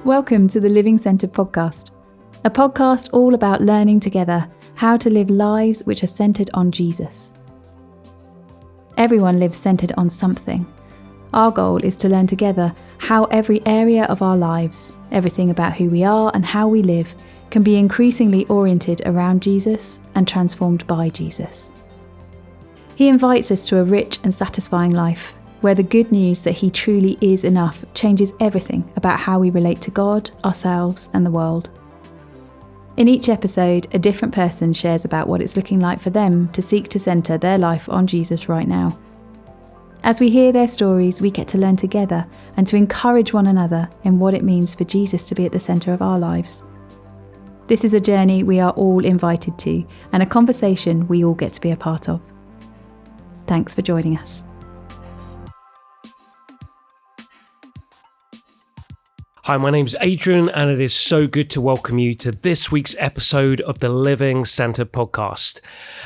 Welcome to the Living Centred podcast, a podcast all about learning together how to live lives which are centred on Jesus. Everyone lives centred on something. Our goal is to learn together how every area of our lives, everything about who we are and how we live, can be increasingly oriented around Jesus and transformed by Jesus. He invites us to a rich and satisfying life, where the good news that he truly is enough changes everything about how we relate to God, ourselves, and the world. In each episode, a different person shares about what it's looking like for them to seek to centre their life on Jesus right now. As we hear their stories, we get to learn together and to encourage one another in what it means for Jesus to be at the centre of our lives. This is a journey we are all invited to, and a conversation we all get to be a part of. Thanks for joining us. Hi, my name's Adrian, and it is so good to welcome you to this week's episode of the Living Centred podcast.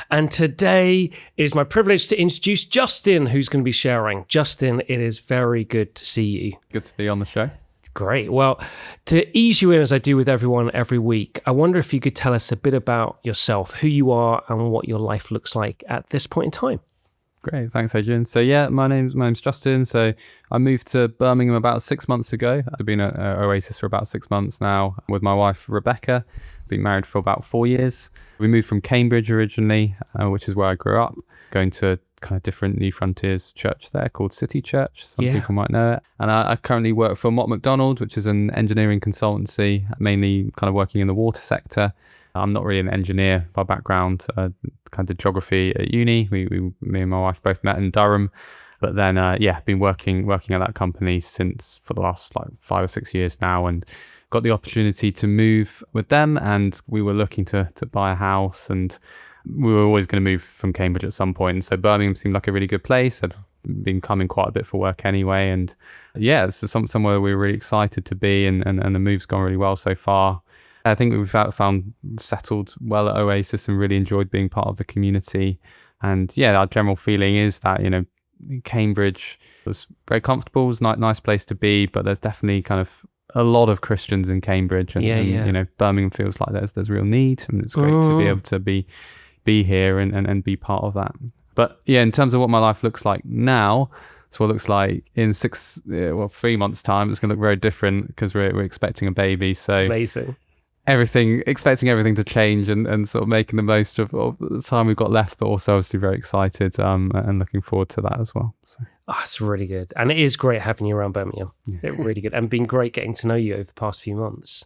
And today it is my privilege to introduce Justin, who's going to be sharing. Justin, it is very good to see you. Good to be on the show. Great. Well, to ease you in, as I do with everyone every week, I wonder if you could tell us a bit about yourself, who you are, and what your life looks like at this point in time. Great, thanks, Adrian. So yeah, my name's Justin. So I moved to Birmingham about 6 months ago. I've been at Oasis for about 6 months now with my wife Rebecca. Been married for about 4 years. We moved from Cambridge originally, which is where I grew up, going to a kind of different New Frontiers church there called City Church. Some people might know it. And I currently work for Mott MacDonald, which is an engineering consultancy, mainly kind of working in the water sector. I'm not really an engineer by background. Kind of did geography at uni. Me and my wife both met in Durham, but then been working at that company for the last 5 or 6 years now, and got the opportunity to move with them. And we were looking to buy a house, and we were always going to move from Cambridge at some point. And so Birmingham seemed like a really good place. I'd been coming quite a bit for work anyway, and this is somewhere we were really excited to be, and the move's gone really well so far. I think we've found settled well at Oasis and really enjoyed being part of the community. And our general feeling is that, Cambridge was very comfortable, it was a nice place to be, but there's definitely kind of a lot of Christians in Cambridge. And Birmingham feels like there's real need, and it's great to be able to be here and be part of that. But in terms of what my life looks like now, so what it looks like in 3 months' time, it's going to look very different because we're expecting a baby. So amazing. Expecting everything to change and sort of making the most of the time we've got left, but also obviously very excited and looking forward to that as well. So. Oh, it's really good. And it is great having you around Birmingham. It's really good. And been great getting to know you over the past few months.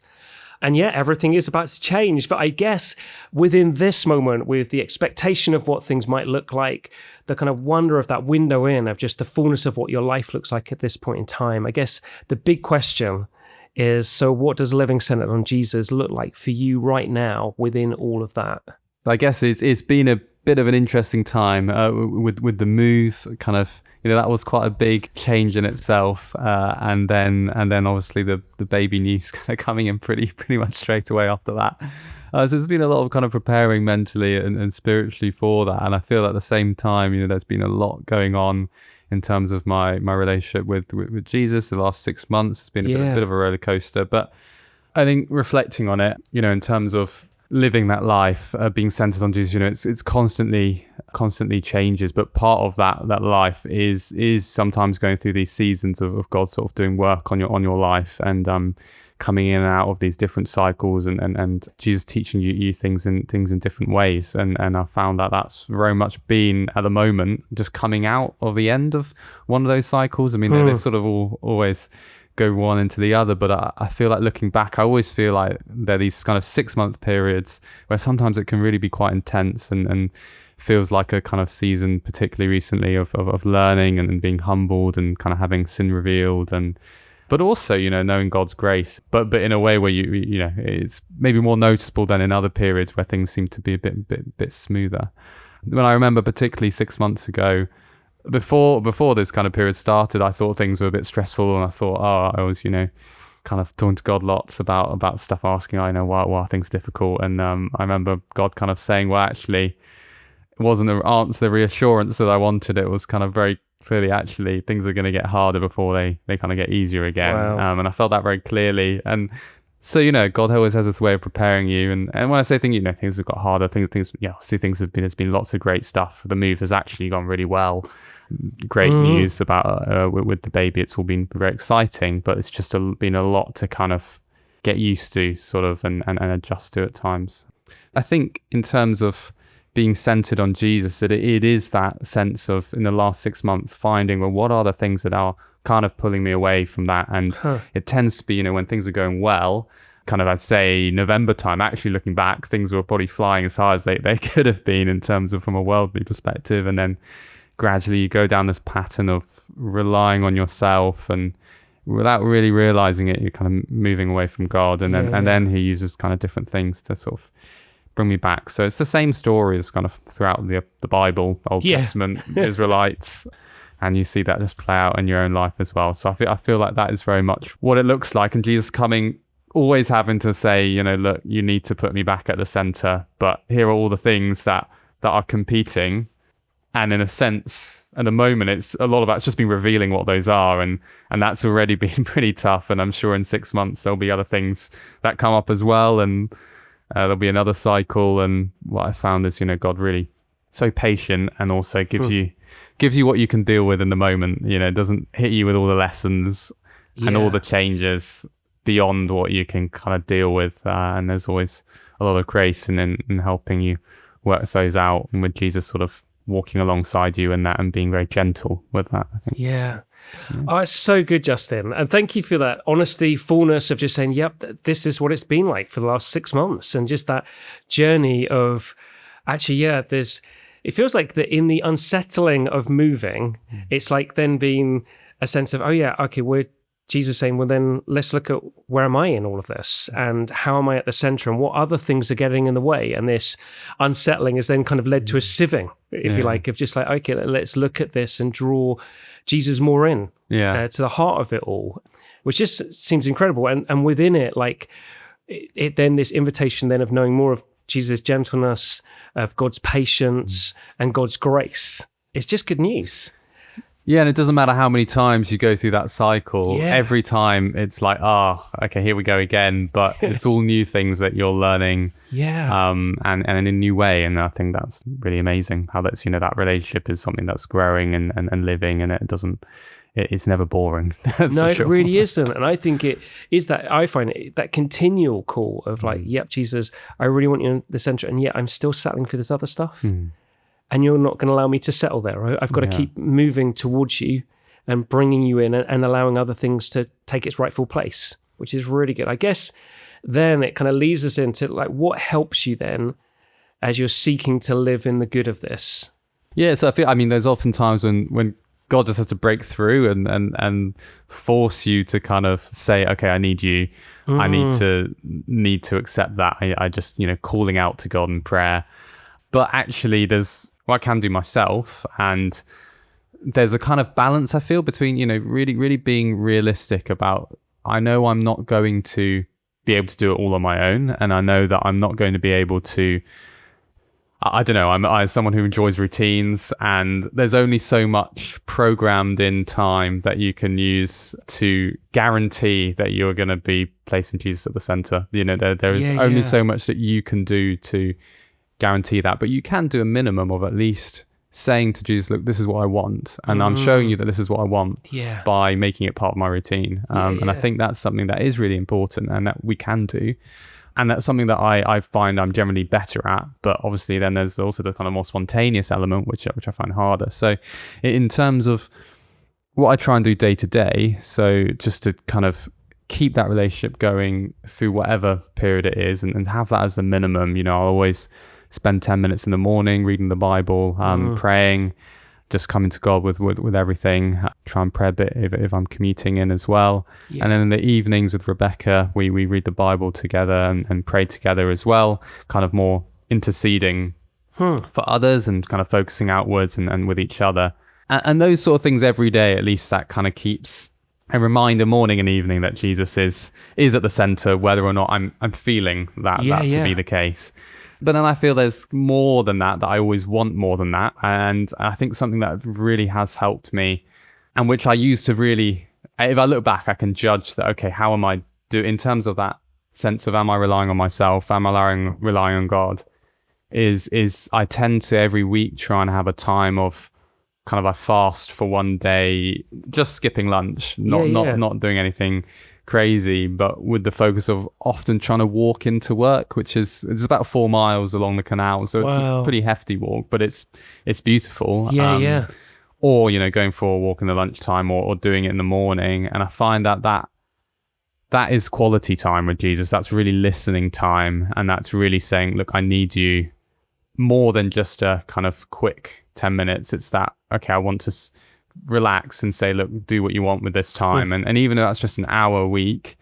And everything is about to change. But I guess within this moment, with the expectation of what things might look like, the kind of wonder of that window in, of just the fullness of what your life looks like at this point in time, I guess the big question is, so what does living centered on Jesus look like for you right now within all of that? I guess it's been a bit of an interesting time with the move. Kind of, that was quite a big change in itself, and then obviously the baby news kind of coming in pretty much straight away after that. So there's been a lot of kind of preparing mentally and spiritually for that, and I feel at the same time, there's been a lot going on in terms of my relationship with Jesus. The last 6 months has been a bit of a roller coaster, but I think reflecting on it, in terms of living that life, being centered on Jesus, it's constantly changes, but part of that life is sometimes going through these seasons of God sort of doing work on your life, and coming in and out of these different cycles, and Jesus teaching you things in different ways, and I found that that's very much been at the moment just coming out of the end of one of those cycles. I mean, they sort of always go one into the other, but I feel like looking back, I always feel like there are these kind of 6 month periods where sometimes it can really be quite intense, and feels like a kind of season, particularly recently, of learning and being humbled and kind of having sin revealed, but also, knowing God's grace, but in a way where you it's maybe more noticeable than in other periods where things seem to be a bit smoother. When I remember particularly 6 months ago, before this kind of period started, I thought things were a bit stressful, and I thought, I was, kind of talking to God lots about stuff, asking, why are things difficult? And I remember God kind of saying, well, actually, it wasn't the reassurance that I wanted. It was kind of very clearly actually things are going to get harder before they kind of get easier again. Wow. And I felt that very clearly. And so, you know, God always has this way of preparing you. And when I say things, you know, things have got harder, obviously things have been, there's been lots of great stuff. The move has actually gone really well. Great news about with the baby. It's all been very exciting, but it's just been a lot to kind of get used to sort of and adjust to at times. I think in terms of being centered on Jesus, it is that sense of, in the last 6 months, finding, well, what are the things that are kind of pulling me away from that? And it tends to be, you know, when things are going well, kind of, I'd say November time, actually looking back, things were probably flying as high as they could have been in terms of from a worldly perspective. And then gradually you go down this pattern of relying on yourself, and without really realizing it, you're kind of moving away from God. And then he uses kind of different things to sort of bring me back. So it's the same story as kind of throughout the Bible, Old Testament, Israelites, and you see that just play out in your own life as well. So I feel like that is very much what it looks like, and Jesus coming, always having to say, you know, look, you need to put me back at the center, but here are all the things that are competing. And in a sense, at the moment, it's a lot of that's just been revealing what those are, and that's already been pretty tough. And I'm sure in 6 months there'll be other things that come up as well, and there'll be another cycle. And what I found is, you know, God really so patient, and also gives you what you can deal with in the moment. You know, it doesn't hit you with all the lessons and all the changes beyond what you can kind of deal with. And there's always a lot of grace in helping you work those out, and with Jesus sort of walking alongside you in that and being very gentle with that, I think. Yeah. Oh, it's so good, Justin. And thank you for that honesty, fullness of just saying, yep, this is what it's been like for the last 6 months. And just that journey of actually, it feels like that in the unsettling of moving, it's like then being a sense of, Jesus saying, well, then let's look at where am I in all of this, and how am I at the center, and what other things are getting in the way? And this unsettling has then kind of led to a sieving, if you like, of just like, okay, let's look at this and draw Jesus more in to the heart of it all, which just seems incredible. And within it, like it then this invitation then of knowing more of Jesus' gentleness, of God's patience and God's grace. It's just good news. Yeah, and it doesn't matter how many times you go through that cycle. Yeah. Every time it's like, okay, here we go again. But it's all new things that you're learning. Yeah. And in a new way. And I think that's really amazing how that's, you know, that relationship is something that's growing and living, and it's never boring. No, it really isn't. And I think it is that, I find it that continual call of like, yep, Jesus, I really want you in the center, and yet I'm still settling for this other stuff. And you're not going to allow me to settle there. Right? I've got to keep moving towards you and bringing you in and allowing other things to take its rightful place, which is really good. I guess then it kind of leads us into like, what helps you then as you're seeking to live in the good of this? Yeah, so there's often times when God just has to break through and force you to kind of say, okay, I need you. I need to accept that. I just, you know, calling out to God in prayer. But actually there's what I can do myself, and there's a kind of balance I feel between, you know, really, really being realistic about, I know I'm not going to be able to do it all on my own, and I know that I'm not going to be able to, I don't know, I'm someone who enjoys routines, and there's only so much programmed in time that you can use to guarantee that you're going to be placing Jesus at the center. You know, there is only so much that you can do to guarantee that, but you can do a minimum of at least saying to Jesus, look, this is what I want, and I'm showing you that this is what I want by making it part of my routine. And I think that's something that is really important and that we can do, and that's something that I find I'm generally better at. But obviously then there's also the kind of more spontaneous element, which I find harder. So in terms of what I try and do day to day, so just to kind of keep that relationship going through whatever period it is, and have that as the minimum. You know, I'll always spend 10 minutes in the morning reading the Bible, praying, just coming to God with everything. Try and pray a bit if I'm commuting in as well. Yeah. And then in the evenings with Rebecca, we read the Bible together and pray together as well, kind of more interceding for others and kind of focusing outwards and with each other. And those sort of things every day, at least that kind of keeps a reminder morning and evening that Jesus is at the center, whether or not I'm feeling that to be the case. But then I feel there's more than that I always want more than that. And I think something that really has helped me, and which I used to really, if I look back, I can judge that, okay, how am I doing in terms of that sense of, am I relying on myself? Am I relying on God? Is I tend to every week try and have a time of kind of, I fast for one day, just skipping lunch, not doing anything crazy, but with the focus of often trying to walk into work, which is, it's about 4 miles along the canal, so it's a pretty hefty walk, but it's beautiful. Or, you know, going for a walk in the lunchtime, or doing it in the morning. And I find that is quality time with Jesus. That's really listening time, and that's really saying, look, I need you, more than just a kind of quick 10 minutes. It's that, okay, I want to relax and say, look, do what you want with this time. And even though that's just an hour a week,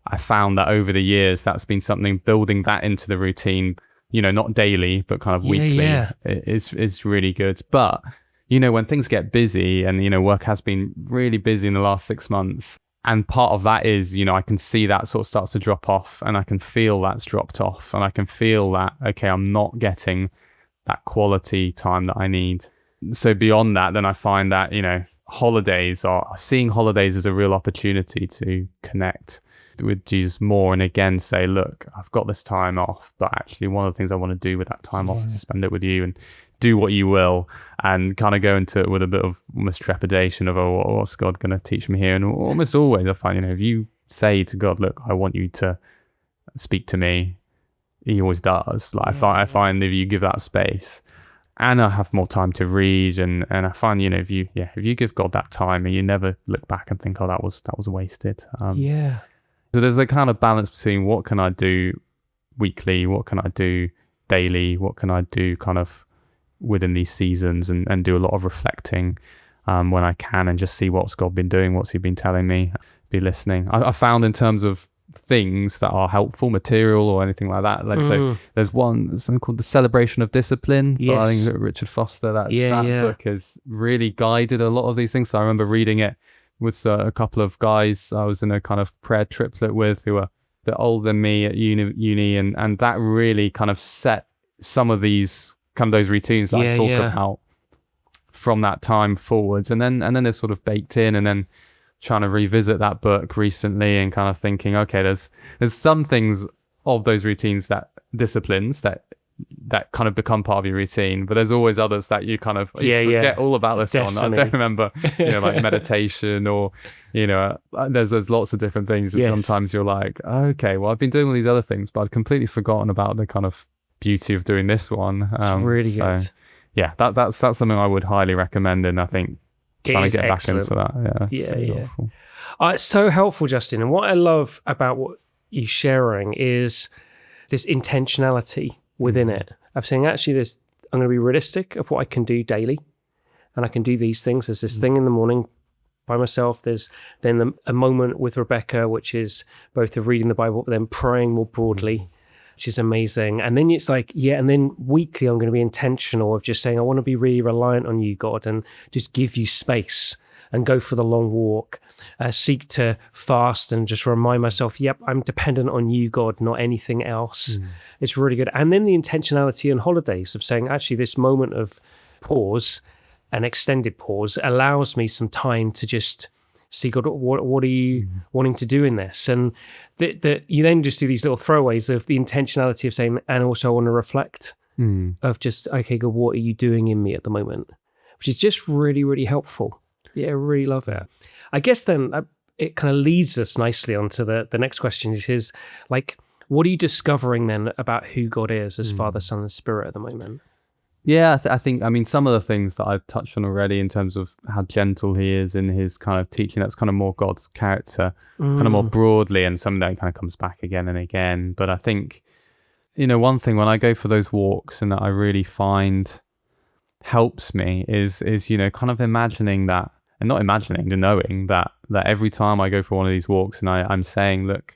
I found that over the years, that's been something, building that into the routine, you know, not daily, but kind of weekly, is really good. But, you know, when things get busy, and, you know, work has been really busy in the last 6 months, and part of that is, you know, I can see that sort of starts to drop off, and I can feel that's dropped off, and I can feel that, okay, I'm not getting that quality time that I need. So beyond that, then I find that, you know, seeing holidays as a real opportunity to connect with Jesus more, and again say, look, I've got this time off, but actually one of the things I want to do with that time off is to spend it with you, and do what you will, and kind of go into it with a bit of almost trepidation of, oh, what's God going to teach me here? And almost always I find, you know, if you say to God, look, I want you to speak to me, he always does. Like I find if you give that space, and I have more time to read, and I find, you know, if you give God that time, and you never look back and think, oh, that was wasted. So there's a kind of balance between what can I do weekly, what can I do daily, what can I do kind of within these seasons, and do a lot of reflecting when I can, and just see what's God been doing, what's he been telling me, be listening. I found in terms of things that are helpful, material or anything like that, like so there's something called The Celebration of Discipline by, I think, Richard Foster. That book has really guided a lot of these things. So I remember reading it with a couple of guys I was in a kind of prayer triplet with, who were a bit older than me at uni, and that really kind of set some of these kind of those routines that I talk about from that time forwards, and then they're sort of baked in, and then trying to revisit that book recently and kind of thinking, okay, there's some things of those routines, that disciplines that kind of become part of your routine, but there's always others that you kind of forget all about this on. I don't remember, you know, like meditation, or, you know, there's lots of different things that sometimes you're like, okay, well, I've been doing all these other things, but I'd completely forgotten about the kind of beauty of doing this one. It's really good. Yeah, that's something I would highly recommend, and I think trying to get excellent. Back into that. It's so helpful, Justin. And what I love about what you're sharing is this intentionality within it, of saying, actually, I'm going to be realistic of what I can do daily, and I can do these things. There's this thing in the morning by myself. There's then a moment with Rebecca, which is both the reading the Bible, but then praying more broadly, which is amazing. And then it's like, and then weekly I'm going to be intentional of just saying, I want to be really reliant on you, God, and just give you space and go for the long walk, seek to fast and just remind myself, I'm dependent on you, God, not anything else. It's really good. And then the intentionality on holidays of saying, actually, this moment of pause, an extended pause, allows me some time to just see, God, what are you wanting to do in this? And that you then just do these little throwaways of the intentionality of saying, and also I want to reflect of just, okay, God, what are you doing in me at the moment? Which is just really, really helpful. Yeah, I really love it. I guess then it kind of leads us nicely onto the next question, which is like, what are you discovering then about who God is as Father, Son, and Spirit at the moment? Yeah, I think, I mean, some of the things that I've touched on already in terms of how gentle he is in his kind of teaching, that's kind of more God's character, kind of more broadly, and some of that kind of comes back again and again. But I think, you know, one thing when I go for those walks and that I really find helps me is, you know, kind of imagining that, and not imagining, the knowing that every time I go for one of these walks and I'm saying, look,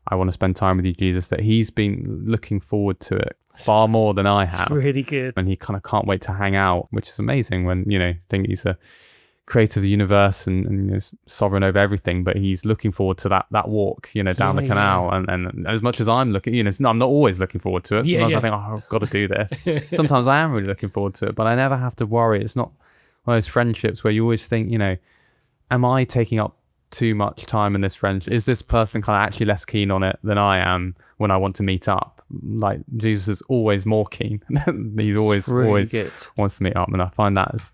I want to spend time with you, Jesus, that he's been looking forward to it far more than I have. It's really good. And he kind of can't wait to hang out, which is amazing when, you know, I think he's a creator of the universe and you know, sovereign over everything, but he's looking forward to that walk, you know, down the canal. And as much as I'm looking, you know, I'm not always looking forward to it. Sometimes I think, oh, I've got to do this. Sometimes I am really looking forward to it, but I never have to worry. It's not one of those friendships where you always think, you know, am I taking up too much time in this friendship? Is this person kind of actually less keen on it than I am when I want to meet up? Like, Jesus is always more keen. He's always wants to meet up, and I find that as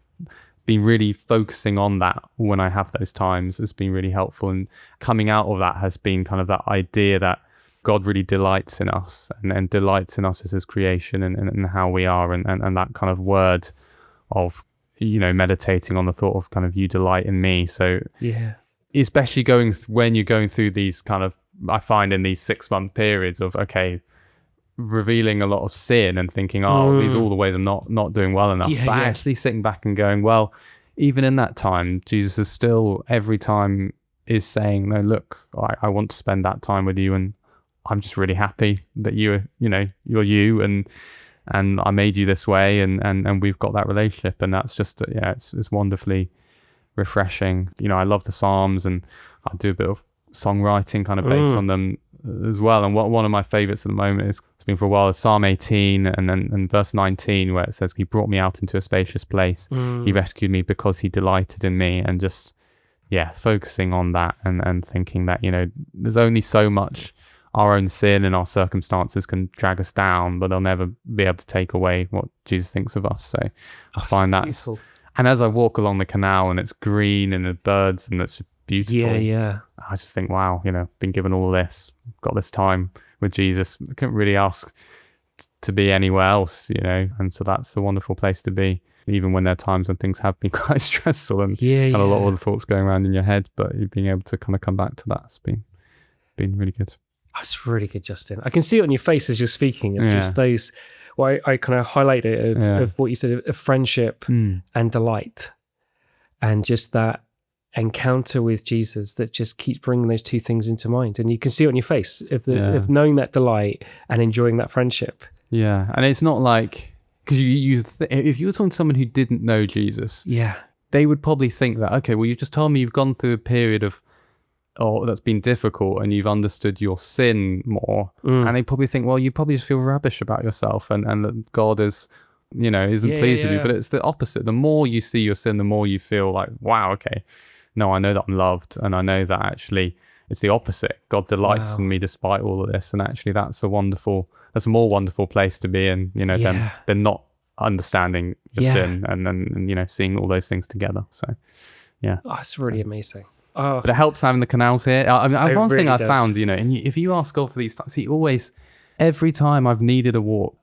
being really focusing on that when I have those times has been really helpful. And coming out of that has been kind of that idea that God really delights in us and delights in us as his creation and how we are, and that kind of word of, you know, meditating on the thought of kind of you delight in me. So especially when you're going through these kind of, I find in these 6-month periods of, okay, revealing a lot of sin and thinking, these are all the ways I'm not doing well enough. Actually sitting back and going, well, even in that time, Jesus is still every time is saying, no, look, I want to spend that time with you, and I'm just really happy that you're you, and I made you this way, and we've got that relationship, and that's just it's wonderfully refreshing. You know, I love the Psalms, and I do a bit of songwriting kind of based on them as well. And one of my favorites at the moment it's been for a while, is Psalm 18 and verse 19, where it says, he brought me out into a spacious place. He rescued me because he delighted in me. And just focusing on that and thinking that, you know, there's only so much our own sin and our circumstances can drag us down, but they'll never be able to take away what Jesus thinks of us. So I find that beautiful. And as I walk along the canal and it's green and the birds and it's beautiful, I just think, wow, you know, been given all this, got this time with Jesus. I couldn't really ask to be anywhere else, you know, and so that's a wonderful place to be, even when there are times when things have been quite stressful and a lot of the thoughts going around in your head, but you being able to kind of come back to that's been really good. That's really good, Justin. I can see it on your face as you're speaking of just those, well, I kind of highlight it of what you said of friendship and delight, and just that encounter with Jesus that just keeps bringing those two things into mind. And you can see it on your face of knowing that delight and enjoying that friendship. Yeah. And it's not like, because if you were talking to someone who didn't know Jesus, they would probably think that, okay, well, you just told me you've gone through a period of that's been difficult and you've understood your sin more. And they probably think, well, you probably just feel rubbish about yourself and that God is, you know, isn't pleased with you. But it's the opposite. The more you see your sin, the more you feel like, wow, okay, no, I know that I'm loved, and I know that actually it's the opposite. God delights in me despite all of this, and actually that's a more wonderful place to be in, you know, than not understanding the sin and you know, seeing all those things together. So that's really amazing. But it helps having the canals here. I mean, one thing I found, you know, and if you ask God for these times, he always, every time I've needed a walk,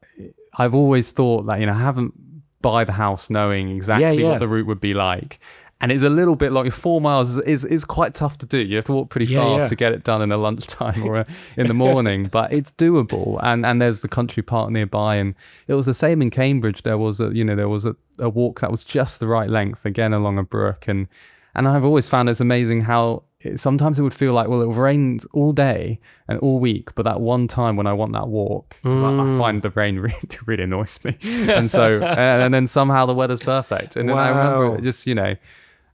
I've always thought that, you know, I haven't buy the house knowing exactly what the route would be like. And it's a little bit like 4 miles is quite tough to do. You have to walk pretty fast to get it done in a lunchtime or in the morning, but it's doable. And there's the country park nearby, and it was the same in Cambridge. There was a walk that was just the right length, again along a brook, and I've always found it's amazing how sometimes it would feel like, well, it rains all day and all week, but that one time when I want that walk, because I find the rain really annoys me, and so and then somehow the weather's perfect, and then I remember it just, you know,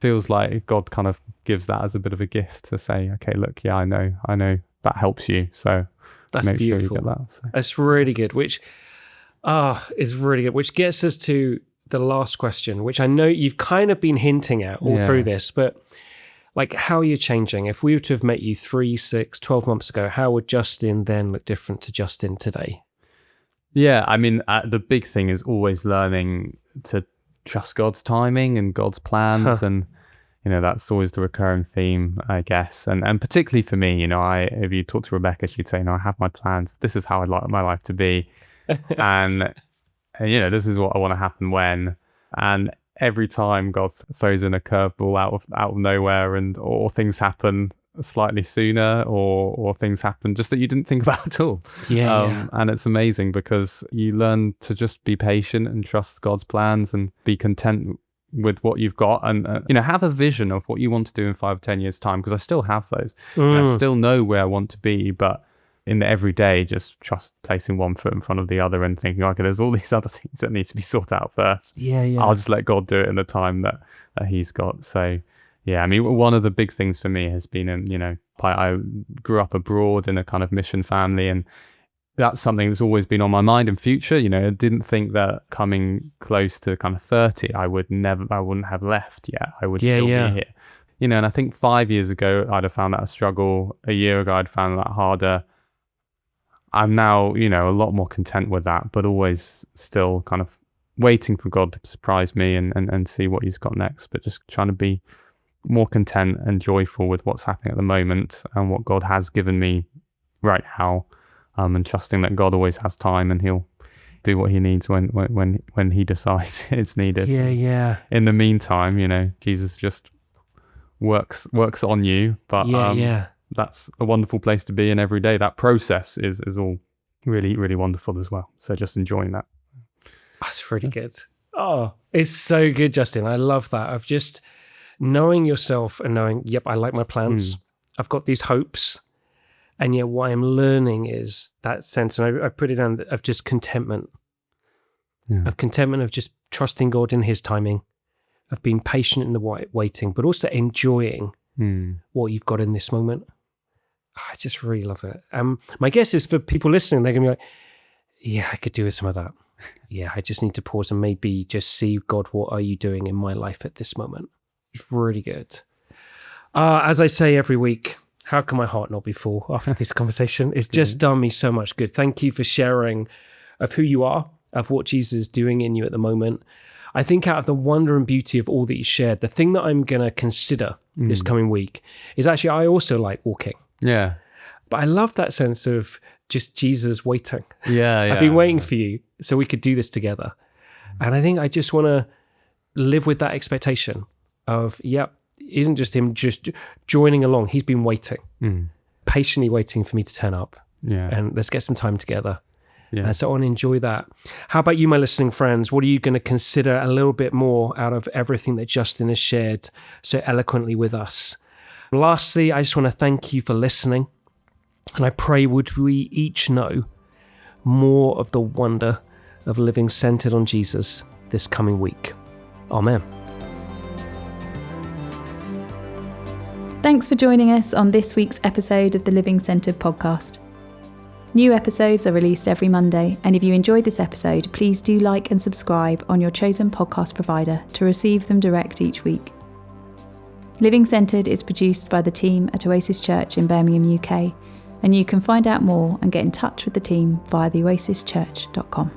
feels like God kind of gives that as a bit of a gift to say, okay, look, I know that helps you, so that's make beautiful. Sure you get that. So. That's really good, which is really good, which gets us to the last question, which I know you've kind of been hinting at all through this, but like, how are you changing? If we were to have met you 3, 6, 12 months ago, how would Justin then look different to Justin today? Yeah, I mean, the big thing is always learning to trust God's timing and God's plans, and you know, that's always the recurring theme, I guess. And particularly for me, you know, if you talk to Rebecca, she'd say, no, I have my plans. This is how I'd like my life to be, and you know, this is what I want to happen when. And every time God throws in a curveball out of nowhere, or things happen slightly sooner, or things happen just that you didn't think about at all. And it's amazing because you learn to just be patient and trust God's plans and be content with what you've got, and you know, have a vision of what you want to do in 5 or 10 years time, because I still have those. And I still know where I want to be, but in the everyday, just placing one foot in front of the other and thinking, okay, there's all these other things that need to be sorted out first. Yeah. I'll just let God do it in the time that he's got. So, yeah, I mean, one of the big things for me has been, I grew up abroad in a kind of mission family, and that's something that's always been on my mind in future. I didn't think that coming close to kind of 30, I wouldn't have left yet. I would still be here. And I think 5 years ago, I'd have found that a struggle. A year ago, I'd found that harder. I'm now, a lot more content with that, but always still kind of waiting for God to surprise me and see what he's got next, but just trying to be more content and joyful with what's happening at the moment and what God has given me right now, and trusting that God always has time and he'll do what he needs when he decides it's needed. Yeah. In the meantime, Jesus just works on you, but that's a wonderful place to be in every day. That process is all really, really wonderful as well. So just enjoying that. That's really good. Oh, it's so good, Justin. I love that. Of just knowing yourself and knowing, yep, I like my plans. I've got these hopes. And yet what I'm learning is that sense, and I put it down, of just contentment. Of contentment, of just trusting God in his timing, of being patient in the waiting, but also enjoying what you've got in this moment. I just really love it. My guess is for people listening, they're going to be like, yeah, I could do with some of that. Yeah, I just need to pause and maybe just see, God, what are you doing in my life at this moment? It's really good. As I say every week, how can my heart not be full after this conversation? It's just done me so much good. Thank you for sharing of who you are, of what Jesus is doing in you at the moment. I think out of the wonder and beauty of all that you shared, the thing that I'm going to consider this coming week is actually, I also like walking. Yeah. But I love that sense of just Jesus waiting. Yeah. I've been waiting for you so we could do this together. And I think I just want to live with that expectation of, isn't just him just joining along. He's been waiting, patiently waiting for me to turn up. Yeah. And let's get some time together. Yeah. And so I want to enjoy that. How about you, my listening friends? What are you going to consider a little bit more out of everything that Justin has shared so eloquently with us? And lastly, I just want to thank you for listening. And I pray would we each know more of the wonder of living centered on Jesus this coming week. Amen. Thanks for joining us on this week's episode of the Living Centered podcast. New episodes are released every Monday, and if you enjoyed this episode, please do like and subscribe on your chosen podcast provider to receive them direct each week. Living Centered is produced by the team at Oasis Church in Birmingham, UK, and you can find out more and get in touch with the team via theoasischurch.com.